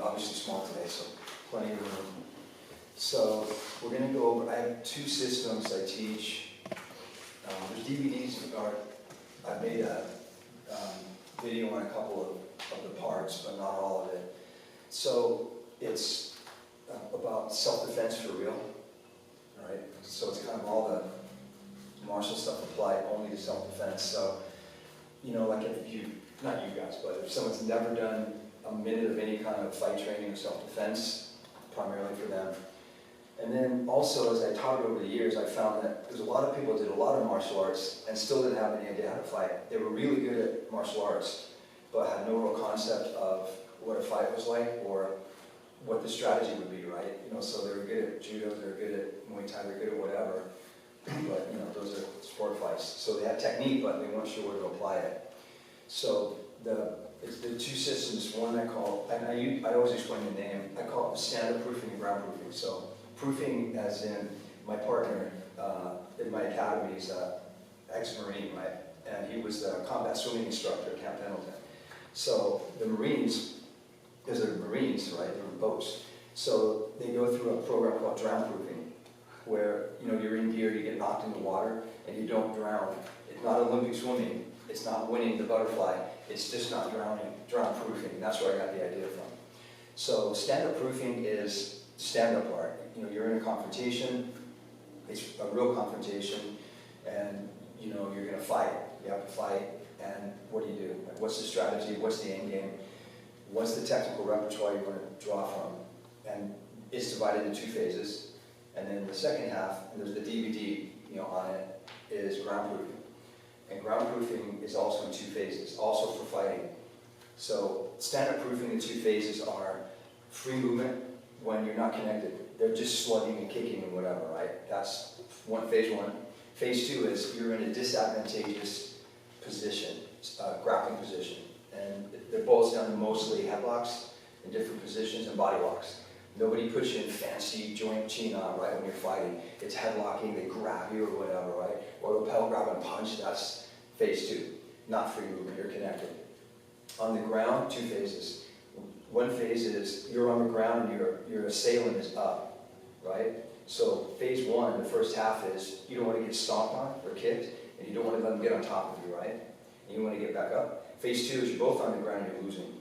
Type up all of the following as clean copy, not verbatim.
Obviously small today, so plenty of room. So we're going to go over, I have two systems I teach. There's DVDs, I've made a video on a couple of the parts, but not all of it. So it's about self-defense for real, all right? So it's kind of all the martial stuff applied only to self-defense. So, you know, like if you, not you guys, but if someone's never done a minute of any kind of fight training or self-defense, primarily for them. And then also, as I taught over the years, I found that there's a lot of people that did a lot of martial arts and still didn't have any idea how to fight. They were really good at martial arts, but had no real concept of what a fight was like or what the strategy would be, right? You know, so they were good at judo, they were good at Muay Thai, they were good at whatever, but you know, those are sport fights. So they had technique, but they weren't sure where to apply it. So it's the two systems, one I call, and I always explain the name, I call it stand-up proofing and ground proofing. So proofing as in my partner in my academy is an ex-Marine, right? And he was the combat swimming instructor at Camp Pendleton. So the Marines, because they're Marines, right, they're in boats, so they go through a program called drown proofing, where, you know, you're in gear, you get knocked in the water, and you don't drown. It's not Olympic swimming, it's not winning the butterfly, it's just not drowning, drown proofing. That's where I got the idea from. So stand-up proofing is the stand-up part. You know, you're in a confrontation, it's a real confrontation, and you know, you're gonna fight. You have to fight, and what do you do? Like, what's the strategy, what's the end game? What's the technical repertoire you want to draw from? And it's divided into two phases. And then the second half, and there's the DVD, you know, on it, is ground proofing. And ground proofing is also in two phases, also for fighting. So stand-up proofing, the two phases are free movement when you're not connected. They're just slugging and kicking and whatever, right? That's phase one. Phase two is you're in a disadvantageous position, grappling position. And it boils down to mostly headlocks in different positions and body locks. Nobody puts you in fancy joint chin-on, right, when you're fighting. It's headlocking, they grab you or whatever, right? Or lapel grab and punch, that's phase two. Not free movement, you're connected. On the ground, two phases. One phase is you're on the ground and your assailant is up, right? So phase one, the first half is you don't want to get stomped on or kicked, and you don't want to let them get on top of you, right? And you want to get back up. Phase two is you're both on the ground and you're losing.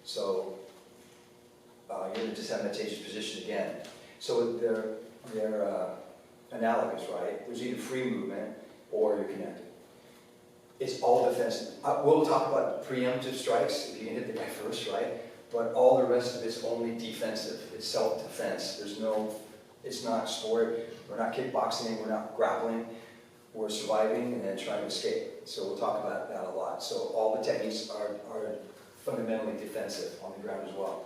So you're in a disadvantageous position again. So they're analogous, right? There's either free movement or you're connected. It's all defensive. We'll talk about preemptive strikes if you can hit the guy first, right? But all the rest of it's only defensive. It's self-defense. It's not sport. We're not kickboxing. We're not grappling. We're surviving and then trying to escape. So we'll talk about that a lot. So all the techniques are fundamentally defensive on the ground as well.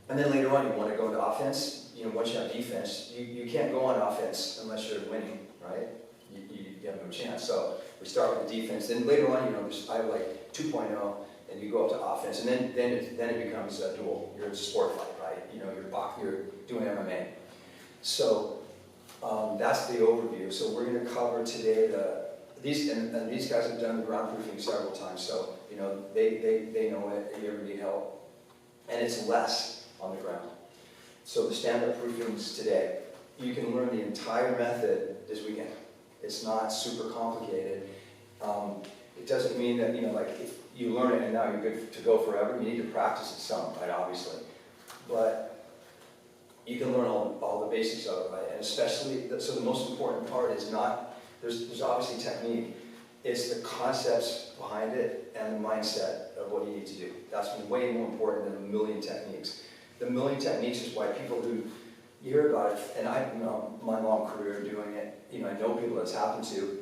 And then later on, you want to go into offense. You know, once you have defense, you can't go on offense unless you're winning, right? You have no chance. So we start with the defense. Then later on, you know, I have like 2.0, and you go up to offense, and then it becomes a duel. You're in a sport fight, right? You know, you're doing MMA. So that's the overview. So we're going to cover today these guys have done the ground proofing several times. So you know they know it. If you ever need help, and it's less on the ground. So the stand-up proofings today, you can learn the entire method this weekend. It's not super complicated. It doesn't mean that, you know, like if you learn it and now you're good to go forever. You need to practice it some, right? Obviously, but you can learn all the basics of it, right? And especially, so the most important part is not, there's obviously technique, it's the concepts behind it and the mindset of what you need to do. That's way more important than a million techniques. The million techniques is why people who, you hear about it, and I, you know, my long career doing it, you know, I know people that's happened to,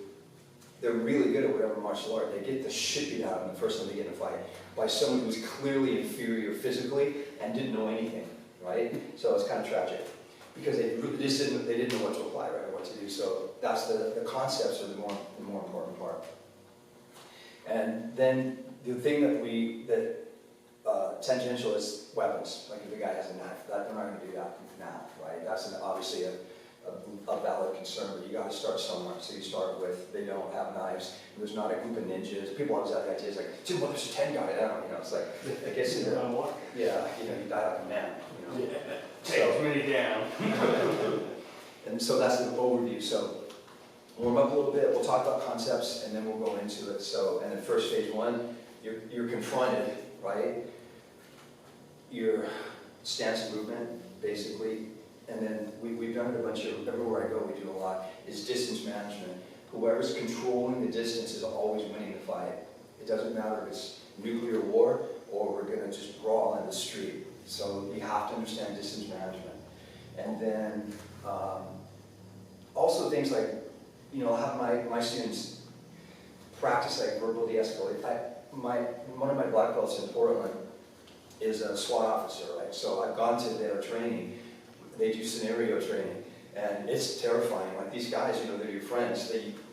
they're really good at whatever martial art. They get the shit beat out of them the first time they get in a fight by someone who's clearly inferior physically and didn't know anything, right? So it's kind of tragic because they didn't know what to apply, right, or what to do. So that's the concepts are the more important part. And then the thing that tangential is weapons. Like if the guy has a knife, we're not going to do that now, right? That's obviously a valid concern, but you got to start somewhere. So you start with, they don't have knives. There's not a group of ninjas. People always have the idea, it's like, dude, what, there's a 10 guy down, you know, it's like, I guess, yeah, you know, die like a man, you know. Yeah. Take me down. And so that's the overview. So warm up a little bit, we'll talk about concepts, and then we'll go into it. So, and then first phase one, you're confronted, right? Your stance of movement, basically, and then we've done it a bunch of, everywhere I go we do a lot, is distance management. Whoever's controlling the distance is always winning the fight. It doesn't matter if it's nuclear war or we're gonna just brawl in the street. So you have to understand distance management. And then also things like, you know, I'll have my students practice like verbal de-escalate. One of my black belts in Portland is a SWAT officer, right? So I've gone to their training. They do scenario training, and it's terrifying. Like these guys, you know, they're your friends.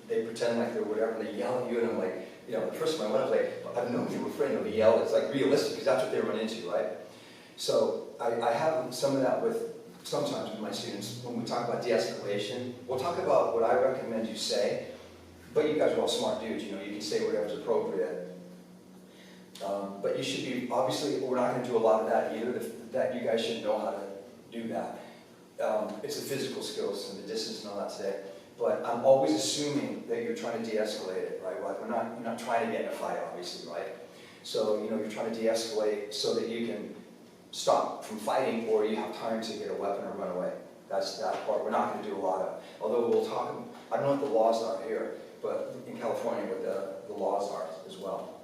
They pretend like they're whatever. They yell at you, and I'm like, you know, the first time I went, I was like, I've known you were afraid of yell. It's like realistic because that's what they run into, right? So I have some of that with sometimes with my students when we talk about de-escalation. We'll talk about what I recommend you say, but you guys are all smart dudes. You know, you can say whatever's appropriate. But you should be, obviously, we're not going to do a lot of that either. That you guys should know how to do that. It's the physical skills and the distance and all that today. But I'm always assuming that you're trying to de-escalate it, right? Like you're not trying to get in a fight, obviously, right? So, you know, you're trying to de-escalate so that you can stop from fighting or you have time to get a weapon or run away. That's that part we're not going to do a lot of. Although we'll talk, I don't know what the laws are here, but in California what the laws are as well.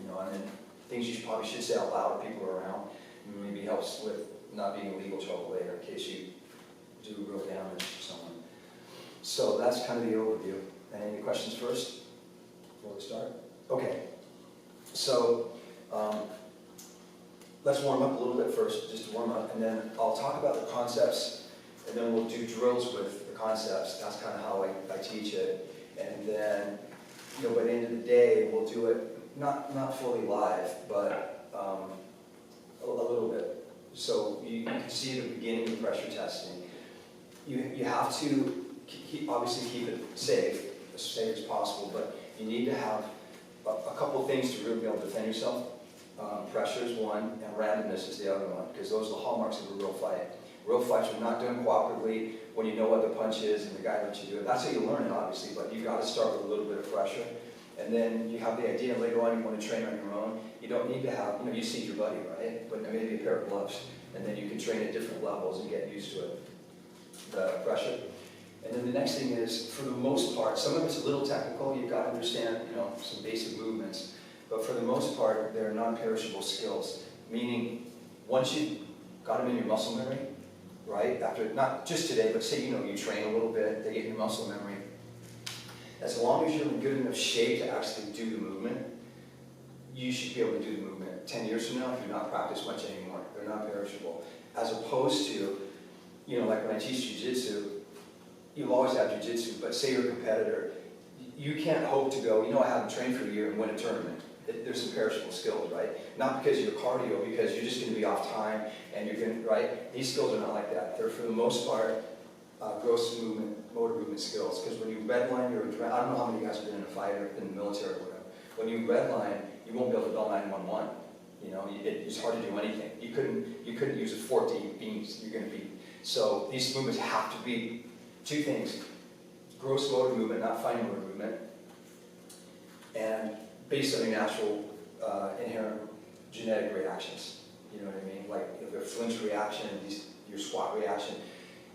You know, and then things you probably should say out loud if people are around. Maybe helps with not being in legal trouble later in case you do real damage to someone. So that's kind of the overview. And any questions first before we start? Okay. So let's warm up a little bit first, just to warm up, and then I'll talk about the concepts, and then we'll do drills with the concepts. That's kind of how I teach it. And then, you know, by the end of the day, we'll do it not fully live, but a little bit. So you can see at the beginning of pressure testing, you have to obviously keep it safe as possible, but you need to have a couple things to really be able to defend yourself. Pressure is one, and randomness is the other one, because those are the hallmarks of a real fight. Real fights are not done cooperatively when you know what the punch is and the guy lets you do it. That's how you learn it, obviously, but you've got to start with a little bit of pressure. And then you have the idea later on you want to train on your own. You don't need to have, you know, you see your buddy, right? But maybe a pair of gloves. And then you can train at different levels and get used to it, the pressure. And then the next thing is, for the most part, some of it's a little technical. You've got to understand, you know, some basic movements. But for the most part, they're non-perishable skills. Meaning, once you've got them in your muscle memory, right? After, not just today, but say, you know, you train a little bit, they get in your muscle memory. As long as you're in good enough shape to actually do the movement, you should be able to do the movement. 10 years from now, if you're not practice much anymore, they're not perishable. As opposed to, you know, like when I teach jiu-jitsu, you'll always have jiu-jitsu, but say you're a competitor, you can't hope to go, you know, I haven't trained for a year and win a tournament. There's some perishable skills, right? Not because of your cardio, because you're just going to be off time and you're going to, right? These skills are not like that. They're, for the most part, gross movement, motor movement skills. Because when you redline your adrenaline, I don't know how many of you guys have been in a fight or in the military or whatever. When you redline, you won't be able to dial 911. You know, it's hard to do anything. You couldn't use a 14 beams. You're going to be. So these movements have to be two things: gross motor movement, not fine motor movement, and based on your natural inherent genetic reactions. You know what I mean? Like your flinch reaction, your squat reaction.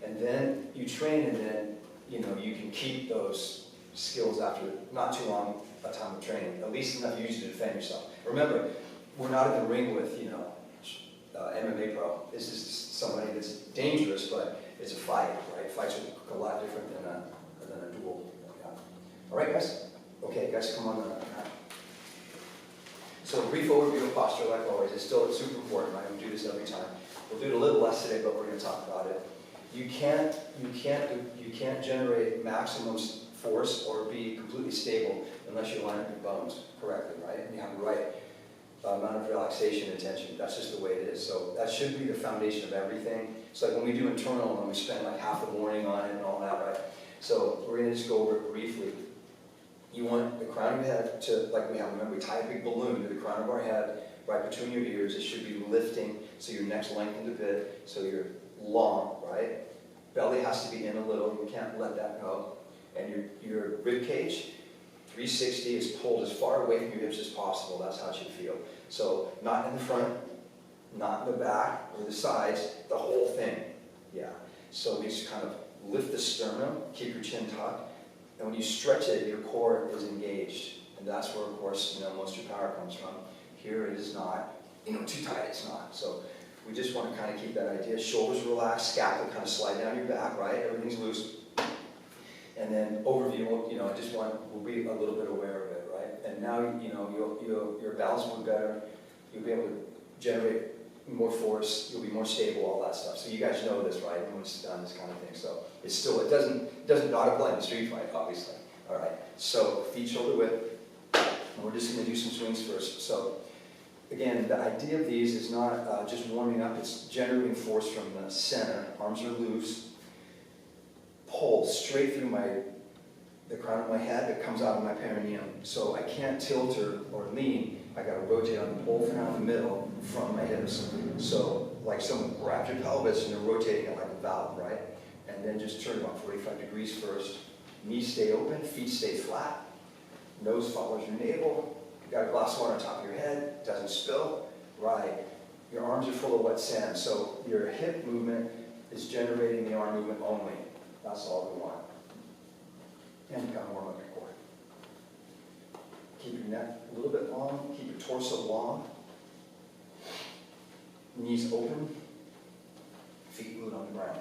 And then you train, and then, you know, you can keep those skills after not too long a time of training, at least enough you use to defend yourself. Remember, we're not in the ring with, you know, MMA pro. This is somebody that's dangerous, but it's a fight, right? Fights are a lot different than a duel. Yeah. All right, guys? Okay, guys, come on. So brief overview of posture, like always. It's still super important, right? We do this every time. We'll do it a little less today, but we're going to talk about it. You can't generate maximum force or be completely stable unless you line up your bones correctly, right? And you have the right amount of relaxation and tension. That's just the way it is. So that should be the foundation of everything. It's like when we do internal and we spend like half the morning on it and all that, right? So we're going to just go over it briefly. You want the crown of your head to, like we have, remember, we tie a big balloon to the crown of our head. right between your ears. It should be lifting, so your neck's lengthened a bit, so you're long, right? Belly has to be in a little, you can't let that go. And your rib cage, 360 is pulled as far away from your hips as possible. That's how it should feel. So not in the front, not in the back or the sides, the whole thing. Yeah. So we just kind of lift the sternum, keep your chin tucked, and when you stretch it, your core is engaged. And that's where, of course, most of your power comes from. Here it is not, too tight, it's not. So we just want to kind of keep that idea. Shoulders relaxed, scapula kind of slide down your back, right? Everything's loose. And then overview, I just we'll be a little bit aware of it, right? And now, your balance will be better. You'll be able to generate more force. You'll be more stable, all that stuff. So you guys know this, right? When it's done, this kind of thing. So it's still, it doesn't not apply in the street fight, obviously. All right. So feet shoulder width. And we're just going to do some swings first. So again, the idea of these is not just warming up. It's generating force from the center. Arms are loose. Pull straight through the crown of my head that comes out of my perineum. So I can't tilt or lean. I got to rotate on the pole down the middle from my hips. So like someone grabbed your pelvis and they're rotating it like a valve, right? And then just turn it about 45 degrees first. Knees stay open, feet stay flat. Nose follows your navel. You got a glass of water on top of your head, doesn't spill. Right. Your arms are full of wet sand. So your hip movement is generating the arm movement only. That's all we want. And kind of warm up your core. Keep your neck a little bit long. Keep your torso long. Knees open. Feet glued on the ground.